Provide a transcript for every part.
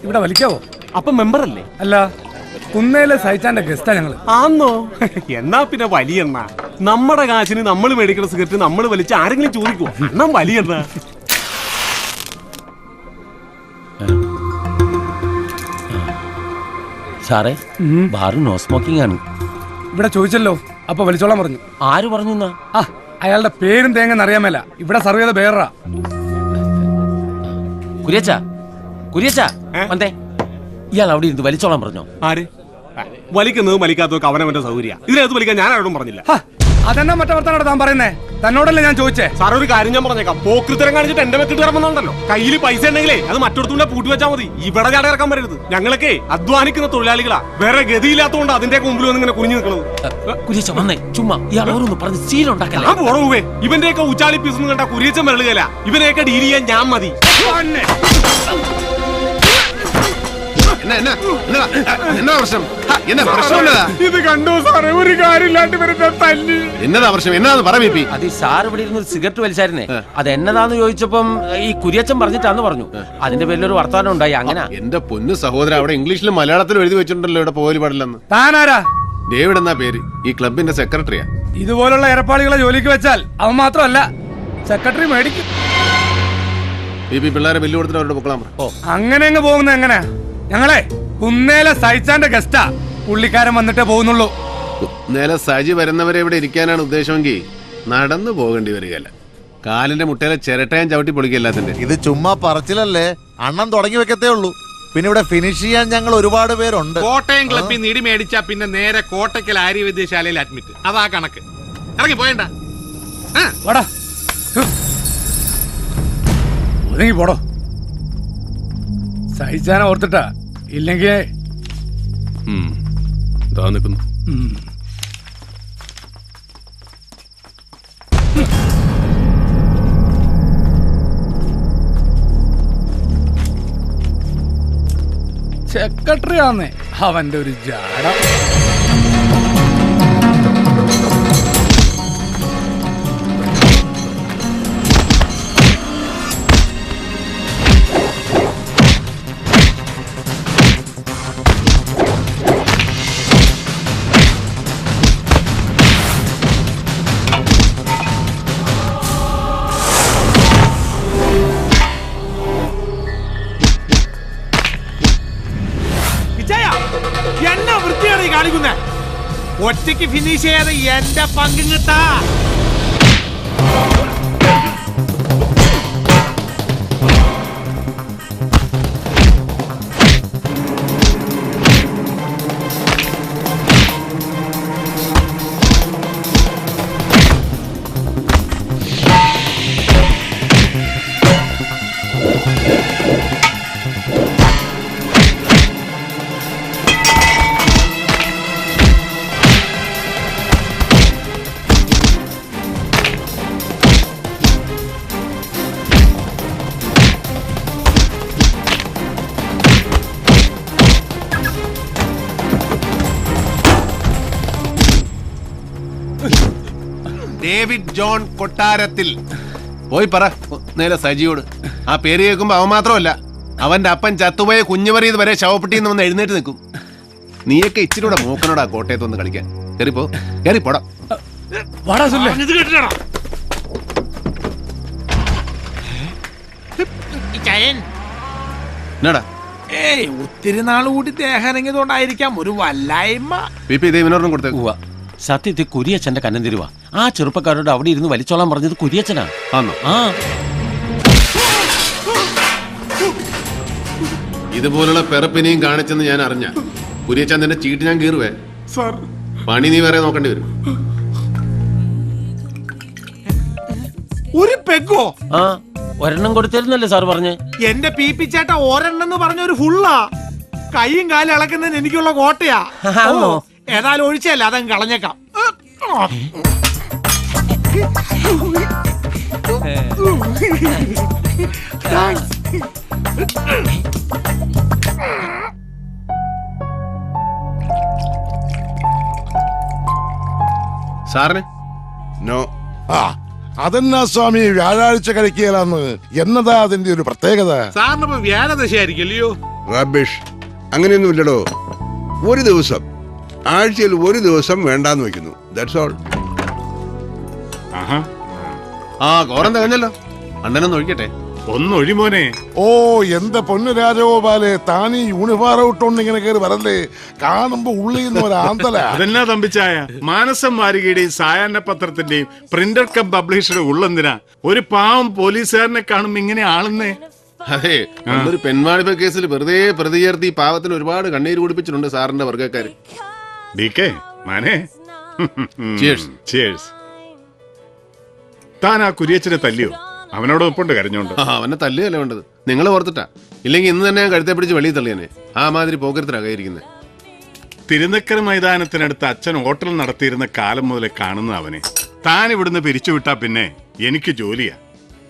ഇവിടെ വലിക്കാവോ? അപ്പൊ മെമ്പർ അല്ലേ? അല്ല, കുന്നേലെ സഹിച്ചാന്റെ ഗസ്റ്റാ ഞങ്ങള്. ആന്നോ? എന്നാ പിന്നെ വലിയെണ്ണ. നമ്മുടെ കാശിന് നമ്മൾ മേടിക്കുന്ന സിഗരറ്റ് നമ്മൾ വലിച്ച് ആരെങ്കിലും ചോദിക്കുവോ? എന്നാ വലിയെണ്ണ. സാറേ, ബാറ് നോ സ്മോക്കിംഗ് ആണ്. ഇവിടെ ചോദിച്ചല്ലോ, അപ്പൊ വലിച്ചോളാൻ പറഞ്ഞു. ആര് പറഞ്ഞു? ആ, അയാളുടെ പേരും തേങ്ങന്ന് അറിയാമല്ല. ഇവിടെ സർവ് ചെയ്ത പേരാ. കുര്യച്ചാ, കുര്യച്ചാ വന്നേ. ഇയാൾ അവിടെ ഇരുന്ന് വലിച്ചോളാൻ പറഞ്ഞോ? ആര് വലിക്കുന്നത് വലിക്കാത്തതൊക്കെ അവനവന്റെ സൗകര്യ. ഇതിനകത്ത് വലിക്കാൻ ഞാൻ ആരോടും പറഞ്ഞില്ല. അതെന്നാ മറ്റേ വർത്താനോട് താൻ പറയുന്നേ? തന്നോടല്ലേ ഞാൻ ചോദിച്ചേ. സാർ ഒരു കാര്യം ഞാൻ പറഞ്ഞേക്കാം. പോക്കൃത്തരം കാണിച്ചിട്ട് എന്റെ വെക്കിട്ട് ഇറങ്ങുന്നുണ്ടല്ലോ. കയ്യിൽ പൈസ ഉണ്ടെങ്കിലേ അത് മറ്റൊരുത്തൂടെ പൂട്ടി വെച്ചാൽ മതി. ഇവിടെ ചാടി ഇറക്കാൻ വരരുത്. ഞങ്ങളൊക്കെ അധ്വാനിക്കുന്ന തൊഴിലാളികളാ. വേറെ ഗതിയില്ലാത്തതുകൊണ്ട് അതിന്റെ മുമ്പിൽ വന്ന് ഇങ്ങനെ കുഞ്ഞു നിൽക്കുന്നത്. കുര്യച്ച വന്നേ, ചുമ്മാ ഇയാൾ ഓരോന്ന് പറഞ്ഞ് സീലുണ്ടാക്കല്ലേ. ഞാൻ പോണേ. ഇവന്റെയൊക്കെ ഉച്ചാളി പീസ് കണ്ട കുരിയച്ചൻ വരളുകയില്ല. ഇവനെയൊക്കെ ഡീൽ ചെയ്യാൻ ഞാൻ മതി. ഇത് കണ്ടോ സാറേ? ഒരു കാര്യമില്ലാണ്ട് വരുന്ന തല്ലി. എന്നതാ പ്രശ്നം? എന്നാന്ന് പറ. അത് ഈ സാർ ഇവിടെ ഇരുന്ന് സിഗരറ്റ് വലിച്ചായിരുന്നേ, അത് എന്നതാന്ന് ചോദിച്ചപ്പം ഈ കുര്യച്ചൻ പറഞ്ഞിട്ടാന്ന് പറഞ്ഞു. അതിന്റെ പേരിലൊരു വർത്താനം ഉണ്ടായി. അങ്ങനെ എന്റെ പൊന്നു സഹോദരൻ, അവിടെ ഇംഗ്ലീഷിലും മലയാളത്തിലും എഴുതി വെച്ചിട്ടുണ്ടല്ലോ ഇവിടെ പോകല് പാടില്ലെന്ന്. താനാരാ? ഡേവിഡ് എന്നാ പേര്. ഈ ക്ലബിന്റെ സെക്രട്ടറിയാ. ഇതുപോലുള്ള ഇരപ്പാളികളെ ജോലിക്ക് വെച്ചാൽ അവൻ മാത്രമല്ല സെക്രട്ടറി മേടിക്കും. പിള്ളേരെ ബില്ല് കൊടുത്തിട്ട് അവരുടെ പൊക്കളാൻ. അങ്ങനെ അങ്ങ് പോകുന്നത് എങ്ങനെയാ? ഞങ്ങളെ കുന്നേലെ സഹിച്ചാന്റെ ഗസ്റ്റാ. പുള്ളിക്കാരൻ വന്നിട്ടേ പോകുന്നുള്ളൂ. കുന്നേലെ സജി വരുന്നവരെ ഇവിടെ ഇരിക്കാനാണ് ഉദ്ദേശമെങ്കിൽ നടന്നു പോകേണ്ടി വരികയല്ല. കാലിന്റെ മുട്ടയിലെ ചിരട്ടയും ചവിട്ടി പൊളിക്കല്ലാത്തിന്റെ. ഇത് ചുമ്മാ പറച്ചിലല്ലേ, അണ്ണൻ തുടങ്ങി വെക്കത്തേ ഉള്ളൂ. പിന്നെ ഇവിടെ ഫിനിഷ് ചെയ്യാൻ ഞങ്ങൾ ഒരുപാട് പേരുണ്ട്. കോട്ടയം ക്ലബിൽ നിന്ന് ഇടി മേടിച്ചാ പിന്നെ നേരെ കോട്ടയ്ക്കൽ ആര്യവൈദ്യശാലയിൽ അഡ്മിറ്റ്. അതാ കണക്ക്. ഇറങ്ങി പോയണ്ട. ഒതുങ്ങി പോടോ. സഹിച്ചാനെ ഓർത്തിട്ടാ, ഇല്ലെങ്കിൽ സെക്രട്ടറി ആന്നേ അവന്റെ ഒരു ജാട. എന്നാ വൃത്തിയാണ് ഈ കാണിക്കുന്നേ? ഒറ്റയ്ക്ക് ഫിനിഷ് ചെയ്യാതെ എന്റെ പങ്കും കിട്ടാ. ഡേവിഡ് ജോൺ കൊട്ടാരത്തിൽ. പോയി പറ നേരെ സജിയോട്. ആ പേര് കേൾക്കുമ്പോ അവൻ മാത്രമല്ല, അവന്റെ അപ്പൻ ചത്തുപോയ കുഞ്ഞുമറിയത് വരെ ശവപ്പെട്ടിന്ന് വന്ന് എഴുന്നേറ്റ് നിൽക്കും. നീയൊക്കെ ഇച്ചിരി കൂടെ മൂക്കനോടാ കോട്ടയത്ത് വന്ന് കളിക്കാൻ. കേറിപ്പോ, കേറിപ്പോടാ. എന്നാടാ? ഏയ്, ഒത്തിരി നാൾ കൂടി ദേഹനങ്ങിയതുകൊണ്ടായിരിക്കാം ഒരു വല്ലായ്മ. ഇവനോടും കൊടുത്തേക്കുവാ. സത്യത്തിൽ കുര്യച്ചന്റെ കന്നം തരുവാ. ആ ചെറുപ്പക്കാരോട് അവിടെ ഇരുന്ന് വലിച്ചോളാൻ പറഞ്ഞത് കുര്യച്ചനാ. ആണോ? ആ, ഇതുപോലുള്ള പെറപ്പിനെയും കാണിച്ചെന്ന് ഞാൻ അറിഞ്ഞ കുര്യച്ചൻ നിന്റെ ചീട്ട് ഞാൻ കീറുവേ. പണി നീ വേറെ നോക്കേണ്ടി വരും. ഒരു പെഗോ? ആ, ഒരെണ്ണം കൊടുത്തിരുന്നല്ലേ സാർ പറഞ്ഞേ? എന്റെ പി ചേട്ട ഒരെണ്ണെന്ന് പറഞ്ഞ ഒരു ഫുള്ളാ. കൈയും കാലും ഇളക്കുന്നതിന് എനിക്കുള്ള കോട്ടയാ. ഏതായാലും ഒഴിച്ചല്ല, അതങ്ങ് കളഞ്ഞേക്കാം. സാറിന് നോ. അതെന്നാ സ്വാമി വ്യാഴാഴ്ച കഴിക്കുകയെന്ന്? എന്നതാ അതിന്റെ ഒരു പ്രത്യേകത? സാറിനിപ്പോ വ്യാഴദശയായിരിക്കും അല്ലയോ? റബിഷ് അങ്ങനെയൊന്നുമില്ലടോ. ഒരു ദിവസം, ആഴ്ചയിൽ ഒരു ദിവസം വേണ്ടാന്ന് വെക്കുന്നു. That's all. ആ കോറം തികഞ്ഞല്ലോ. അണ്ണനൊന്ന് ഒഴിക്കട്ടെ. ഒന്നൊഴി മോനെ. ഓ എന്റെ പൊന്നു രാജഗോപാലെ, താനീ യൂണിഫോം ഇട്ടോണ്ട് ഇങ്ങനെ കയറി വരല്ലേ. കാണുമ്പോ ഉള്ളിൽ നിന്ന് ഒരു ആന്തല. അതെന്നാ തമ്പിച്ചായ, മാനസം വാരികയുടെയും സായാഹ്ന പത്രത്തിന്റെയും പ്രിന്റർ കം പബ്ലിഷറുടെ ഉള്ളെന്തിനാ ഒരു പാവം പോലീസുകാരനെ കാണുമ്പോ ഇങ്ങനെ ആളുന്നേ? അതെ, ഒരു പെൺവാണിഭ കേസിൽ വെറുതെ പ്രതി ചേർത്ത് ഈ പാവത്തിന് ഒരുപാട് കണ്ണീര് കുടിപ്പിച്ചിട്ടുണ്ട് സാറിന്റെ വർഗ്ഗക്കാര്. ഡി.കെ. മാനേ, Cheers. Cheers. താൻ ആ കുരിയച്ചനെ തല്ലിയോ? അവനോട് ഒപ്പുണ്ട് കരഞ്ഞോണ്ട്. അവനെ തല്ലുകയല്ലേ വേണ്ടത്, നിങ്ങൾ ഓർത്തിട്ടാ. ഇല്ലെങ്കിൽ ഇന്ന് തന്നെ ഞാൻ കഴുത്തെ പിടിച്ച് വെളിയിൽ തള്ളിയനെ. ആ മാതിരി പോക്കരത്തിലാകായിരിക്കുന്നത്. തിരുനക്കര മൈതാനത്തിനടുത്ത് അച്ഛൻ ഹോട്ടൽ നടത്തിയിരുന്ന കാലം മുതലേ കാണുന്ന അവനെ താൻ ഇവിടുന്ന് പിരിച്ചുവിട്ടാ പിന്നെ എനിക്ക് ജോലിയാ.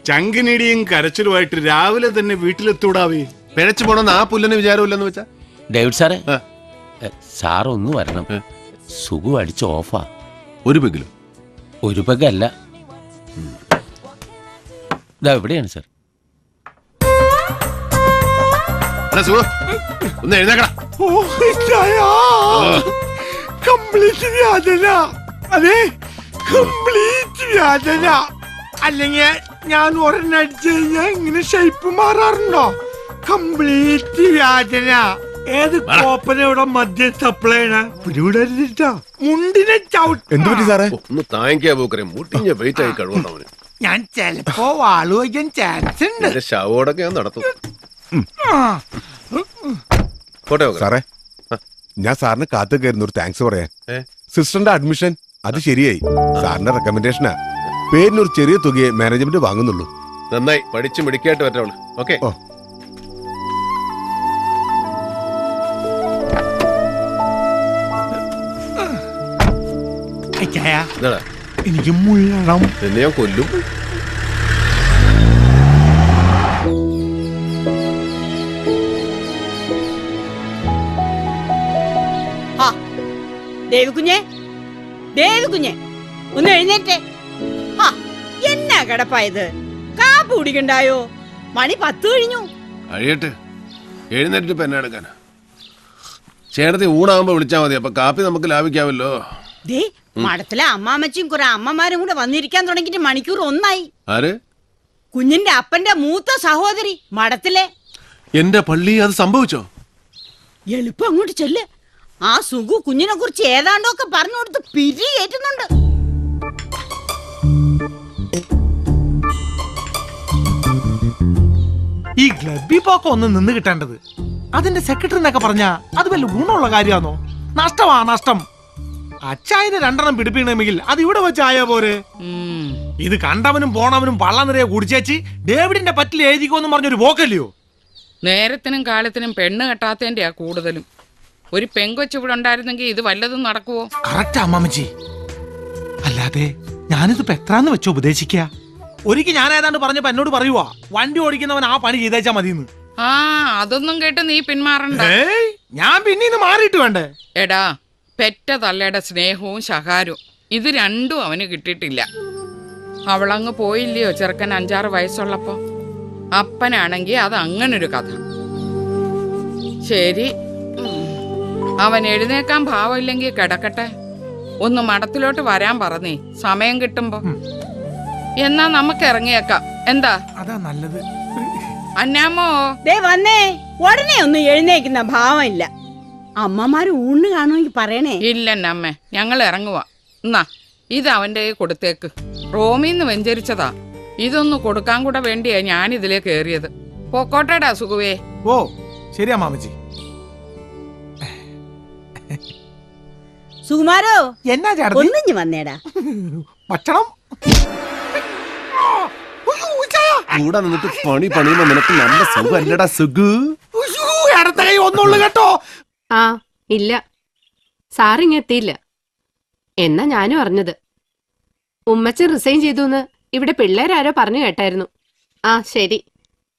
ചങ്കിനിടിയും കരച്ചിലുമായിട്ട് രാവിലെ തന്നെ വീട്ടിലെത്തൂടാവേ. പിഴച്ചു പോണെന്ന് ആ പുല്ലന് വിചാരമില്ലെന്ന് വെച്ചാ. ഡേവിഡ് സാറേ, ആ. സാർ ഒന്ന് വരണം. സുഖു അടിച്ച് ഓഫാ. ഒരു പെഗിലോ? ഒരു പെഗല്ല, ഇതാ എവിടെയാണ് സാർ. ഒന്ന് എഴുന്നേക്കടാ. കംപ്ലീറ്റ് വ്യാജന. അതെ, കംപ്ലീറ്റ് വ്യാജന. അല്ലെങ്കിൽ ഞാൻ ഒരെണ്ണം അടിച്ചു കഴിഞ്ഞാൽ ഇങ്ങനെ ഷേപ്പ് മാറാറുണ്ടോ? കംപ്ലീറ്റ് വ്യാജന. ഏത് കോപ്പന ഇവിടെ മദ്യം സപ്ലൈ ചെയ്യണ പിടിവിടരുതിട്ടാ. മുണ്ടിനെ ചവിട്ടി. എന്തുപറ്റി സാറേ? ഒന്ന് താങ്ങിക്കാ പോക്കരെ, മുട്ടിഞ്ഞ വെയിറ്റ് ആയി കഴിവുണ്ടവന്. ഞാൻ ചെലപ്പോ വാള് വയ്ക്കാൻ ചാൻസ് ഉണ്ട്. ശവോടൊക്കെ ഞാൻ നടത്തും. പോട്ടെ സാറേ, ഞാൻ സാറിന് കാത്തു കയറുന്ന ഒരു താങ്ക്സ് പറയാൻ. സിസ്റ്ററിന്റെ അഡ്മിഷൻ അത് ശരിയായി. സാറിന്റെ റെക്കമെൻഡേഷനാ. പേരിനൊരു ചെറിയ തുകയെ മാനേജ്മെന്റ് വാങ്ങുന്നുള്ളൂ. നന്നായി പഠിച്ച് മിടിക്കായിട്ട് പറ്റവള്. ഓക്കെ. എനിക്ക് മുള്ളണം. എന്നെ ഞാൻ കൊല്ലും. ദേവികുഞ്ഞെ, ദേവികുഞ്ഞെ, ഒന്ന് എഴുന്നേറ്റേ. എന്നാ കിടപ്പായത്? കാപ്പ് കുടിക്കണ്ടായോ? മണി 10 കഴിഞ്ഞു. കഴിയട്ടെ, എഴുന്നേറ്റ് പെന്നെ എടുക്കാനാ. ചേട്ടത്തി ഊണാകുമ്പോ വിളിച്ചാ മതി, അപ്പൊ കാപ്പി നമുക്ക് ലാഭിക്കാമല്ലോ. ദേ, മഠത്തിലെ അമ്മാമ്മച്ചും കുറെ അമ്മമാരും കൂടെ വന്നിരിക്കാൻ തുടങ്ങിയിട്ട് മണിക്കൂർ 1 ആയി. ആര്? കുഞ്ഞിന്റെ അപ്പന്റെ മൂത്ത സഹോദരി മഠത്തിലെ. എന്റെ പള്ളി അത് സംഭവിച്ചോ? എളുപ്പം അങ്ങോട്ട് ചെല്ല്. ആ സുഖു കുഞ്ഞിനെ കുറിച്ച് ഏതാണ്ടൊക്കെ പറഞ്ഞു കൊടുത്ത് പിരി കയറ്റുന്നുണ്ട്. ഈ ക്ലബി പോക്ക ഒന്ന് നിന്ന് കിട്ടേണ്ടത്. അതിന്റെ സെക്രട്ടറി എന്നൊക്കെ പറഞ്ഞാ അത് വല്ല ഗുണമുള്ള കാര്യമാണോ? നഷ്ടമാ നഷ്ടം. അച്ചായന് 2 പിടിപ്പിക്കണമെങ്കിൽ അത് ഇവിടെ വെച്ചായ പോരെ. ഇത് കണ്ടവനും പോണവനും പള്ള നിറയെ കുടിച്ചേച്ച് ഡേവിഡിന്റെ പറ്റിൽ എഴുതിക്കോന്ന് പറഞ്ഞൊരു പോക്കല്ലയോ? നേരത്തിനും കാലത്തിനും പെണ്ണ് കെട്ടാത്തതിന്റെയാ കൂടുതലും. ഒരു പെങ്കൊച്ചു ഇവിടെ ഉണ്ടായിരുന്നെങ്കിൽ ഇത് വല്ലതും നടക്കുവോ? കറക്റ്റ് അമ്മാമ്മച്ചി. അല്ലാതെ ഞാനിത് എത്രാന്ന് വെച്ചോ ഉപദേശിക്ക. ഒരിക്കൽ ഞാൻ ഏതാണ്ട് പറഞ്ഞപ്പോ എന്നോട് പറയുവാ, വണ്ടി ഓടിക്കുന്നവൻ ആ പണി ചെയ്തേച്ചാ മതിയെന്ന്. ആ, അതൊന്നും കേട്ട് നീ പിന്മാറണ്ട. ഞാൻ പിന്നെ മാറിയിട്ട് വേണ്ടേ? എടാ, പെറ്റ തള്ളയുടെ സ്നേഹവും ശകാരവും ഇത് രണ്ടും അവന് കിട്ടിയിട്ടില്ല. അവളങ്ങ് പോയില്ലയോ ചെറുക്കൻ 5-6 വയസ്സുള്ളപ്പോ. അപ്പനാണെങ്കി അത് അങ്ങനൊരു കഥ. ശരി, അവൻ എഴുന്നേക്കാൻ ഭാവമില്ലെങ്കിൽ കിടക്കട്ടെ. ഒന്ന് മഠത്തിലോട്ട് വരാൻ പറഞ്ഞേ, സമയം കിട്ടുമ്പോ. എന്നാ നമുക്ക് ഇറങ്ങിയേക്കാം. എന്താ? അതാ നല്ലത്. അന്നാമോ, ദേ വന്നേ. ഉടനെ ഒന്നും എഴുന്നേക്കുന്ന ഭാവമില്ല. അമ്മമാര് ഊണ് കാണുമെങ്കിൽ പറയണേ. ഇല്ലെന്നമ്മേ, ഞങ്ങൾ ഇറങ്ങുവാ. എന്നാ ഇത് അവന്റെ കൊടുത്തേക്ക്. റോമിന്ന് വെഞ്ചരിച്ചതാ. ഇതൊന്ന് കൊടുക്കാൻ കൂടെ വേണ്ടിയാ ഞാൻ ഇതിലേ കേറിയത്. പൊക്കോട്ടേടാ സുഖുവേ. ഓ ശരി അമ്മാമ്മച്ചി. സുകുമാരോ, എന്നാ ചേട്ടത്തി? ഒന്നിഞ്ഞു വന്നേടാ. ഭക്ഷണം കൂടെ നിന്നിട്ട് പണി പണിയുമ്പോ നിനക്ക് നല്ല സുഖല്ലടാ സുഖു. അടുത്ത കൈ ഒന്നുള്ളു കേട്ടോ. ആ ഇല്ല, സാറിങ് എത്തിയില്ല എന്നാ ഞാനും അറിഞ്ഞത്. ഉമ്മച്ചൻ റിസൈൻ ചെയ്തു എന്ന് ഇവിടെ പിള്ളേരാരോ പറഞ്ഞു കേട്ടായിരുന്നു. ആ ശരി,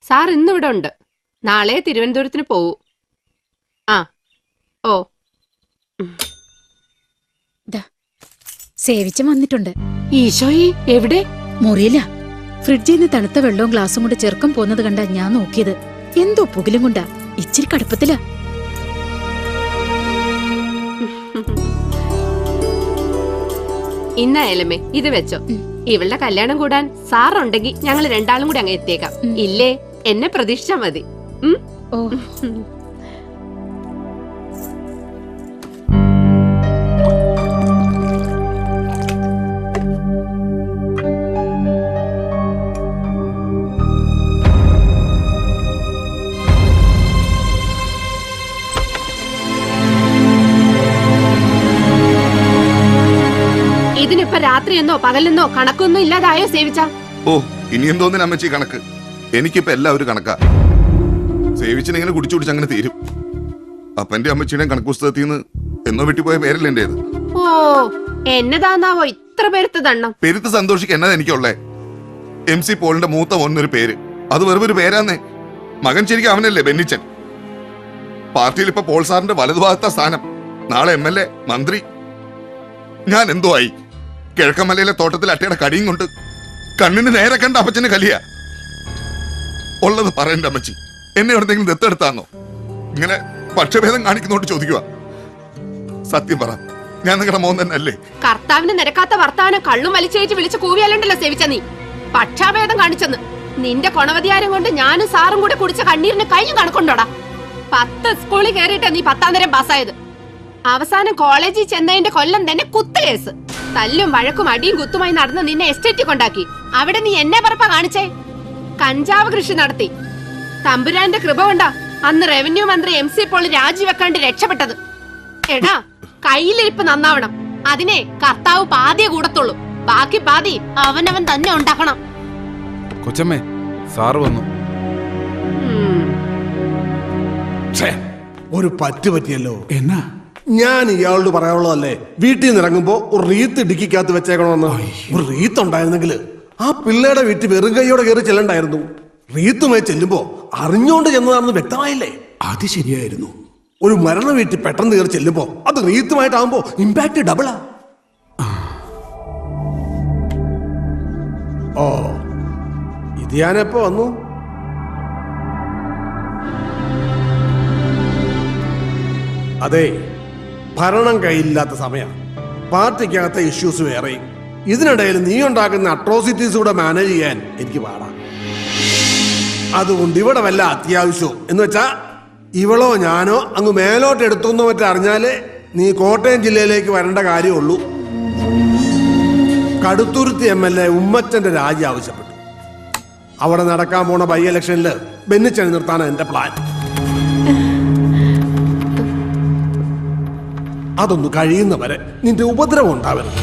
സാർ ഇന്നിവിടെ ഉണ്ട്. നാളെ തിരുവനന്തപുരത്തിന് പോവൂ. ആ ഓ, സേവിച്ചം വന്നിട്ടുണ്ട്. ഈശോയെ, എവിടെ? മുറിയില്ല. ഫ്രിഡ്ജിൽ നിന്ന് തണുത്ത വെള്ളവും ഗ്ലാസും കൊണ്ട് ചെറുക്കം പോന്നത് കണ്ടാ ഞാൻ നോക്കിയത്. എന്തോ പുകിലും കൊണ്ടാ. ഇച്ചിരി കടുപ്പത്തിലാ. ഇന്നായാലമ്മേ ഇത് വെച്ചോ. ഇവളുടെ കല്യാണം കൂടാൻ സാറുണ്ടെങ്കിൽ ഞങ്ങൾ രണ്ടാളും കൂടി അങ്ങ് എത്തിയേക്കാം. ഇല്ലേ എന്നെ പ്രതീക്ഷിച്ചാ മതി. ഓ ഇതിനിപ്പോ രാത്രിയെന്നോ പകലെന്നോ കണക്കൊന്നും ഇല്ലാതായോ സേവിച്ച? ഓ ഇനി എന്തോന്നിന് അമ്മച്ചി കണക്ക്? എനിക്കിപ്പോ എല്ലാവരും കണക്കാ. സേവിച്ചിനെങ്ങനെ കുടിച്ചു കുടിച്ച് അങ്ങനെ തീരും. അപ്പന്റെ അമ്മച്ചിയുടെയും കണക്ക് പുസ്തകത്തിൽ നിന്ന് എന്നോ വിട്ടുപോയ പേരല്ലേ എന്റേത്. ഓ എന്നതാന്നാവോ ഇത്ര പെരുത്ത് ദണ്ണം? പെരുത്ത് സന്തോഷിക്ക് എന്നതാ എനിക്കുള്ളേ. MC പോളിന്റെ മൂത്ത മോനൊരു പേര്, അത് വെറും ഒരു പേരാന്നേ. മകൻ ശരിക്കും അവനല്ലേ ബെന്നിച്ചൻ. പാർട്ടിയിൽ ഇപ്പൊ പോൾ സാറിന്റെ വലതുഭാഗത്ത സ്ഥാനം, നാളെ MLA മന്ത്രി. ഞാൻ എന്തോ ആയി. കിഴക്കമലയിലെ തോട്ടത്തിൽ അട്ടയുടെ കടിയും കൊണ്ട് കണ്ണിന് നേരെ കണ്ട അപ്പച്ചന് കലിയ. ഉള്ളത് പറയണ്ട അമ്മച്ചി, എന്നെ എവിടെന്തെങ്കിലും ദത്തെടുത്താന്നോ? ഇങ്ങനെ പക്ഷഭേദം കാണിക്കുന്നോണ്ട് ചോദിക്കുക. സത്യം പറ, ഞാൻ നിങ്ങളുടെ മോൻ തന്നെ അല്ലേ? കർത്താവിന് നിരക്കാത്ത വർത്താനം കള്ളും വലിച്ചേറ്റ് വിളിച്ച് കൂവിയാലുണ്ടല്ലോ സേവിച്ച നീ. പക്ഷാഭേദം കാണിച്ചെന്ന്. നിന്റെ കൊണവധികാരം കൊണ്ട് ഞാനും സാറും കൂടെ കുടിച്ച കണ്ണീരിന് കയ്യും കണക്കുണ്ടോടാ. 10 സ്കൂളിൽ കയറിയിട്ടാ നീ 10ാം തരം പാസ്സായത്. അവസാനം കോളേജിൽ ചെന്നതിന്റെ കൊല്ലം തന്നെ കുത്തുകേസ്. തല്ലും വഴക്കും അടിയും കുത്തുമായി നടന്ന് നിന്നെ എസ്റ്റേറ്റിൽ കൊണ്ടാക്കി. അവിടെ നീ എന്നെ പറപ്പാ കാണിച്ചേ. കഞ്ചാവ് കൃഷി നടത്തി. തമ്പുരാന്റെ കൃപ കൊണ്ടാ അന്ന് റവന്യൂ മന്ത്രി MC പോൾ രാജിവെക്കാണ്ട് രക്ഷപ്പെട്ടത്. എടാ കയ്യിലിരിപ്പ് നന്നാവണം. അതിനെ കർത്താവ് പാതിയെ കൂടത്തുള്ളൂ. ബാക്കി പാതി അവനവൻ തന്നെ ഉണ്ടാക്കണം. കൊച്ചമ്മേ, സാറ് വന്നു. ഒരു പറ്റിയല്ലോ. എന്നാ? ഞാൻ ഇയാളോട് പറയാനുള്ളതല്ലേ, വീട്ടിൽ നിന്ന് ഇറങ്ങുമ്പോ ഒരു റീത്ത് ഡിക്കിക്കകത്ത് വെച്ചേക്കണമെന്ന്. ഒരു റീത്ത് ഉണ്ടായിരുന്നെങ്കിൽ ആ പിള്ളേരുടെ വീട്ടിൽ വെറും കൈയോടെ കയറി ചെല്ലണ്ടായിരുന്നു. റീത്തുമായി ചെല്ലുമ്പോ അറിഞ്ഞോണ്ട് ചെന്നതാണെന്ന് വ്യക്തമായില്ലേ? അത് ശരിയായിരുന്നു. ഒരു മരണ വീട്ടിൽ പെട്ടെന്ന് കയറി ചെല്ലുമ്പോ അത് റീത്തുമായിട്ടാകുമ്പോ ഇമ്പാക്ട് ഡബിളാ. ഓ ഇത് ഞാനെപ്പോ വന്നു? അതെ, ഭരണം കയ്യിലില്ലാത്ത സമയം, പാർട്ടിക്കകത്തെ ഇഷ്യൂസ് വേറെയും. ഇതിനിടയിൽ നീ ഉണ്ടാക്കുന്ന അട്രോസിറ്റീസ് കൂടെ മാനേജ് ചെയ്യാൻ എനിക്ക് പാടാം. അതുകൊണ്ട് ഇവിടെ വല്ല അത്യാവശ്യമോ എന്ന് വെച്ചാ ഇവളോ ഞാനോ അങ്ങ് മേലോട്ട് എടുത്തോന്നോ മറ്റോ അറിഞ്ഞാലേ നീ കോട്ടയം ജില്ലയിലേക്ക് വരേണ്ട കാര്യമുള്ളൂ. കടുത്തുരുത്തി MLA ഉമ്മച്ചന്റെ രാജി ആവശ്യപ്പെട്ടു. അവിടെ നടക്കാൻ പോണ ബൈ ഇലക്ഷനില് ബെന്നിച്ചനെ നിർത്താനാണ് എന്റെ പ്ലാൻ. അതൊന്ന് കഴിയുന്നവരെ നിന്റെ ഉപദ്രവം ഉണ്ടാവരുത്.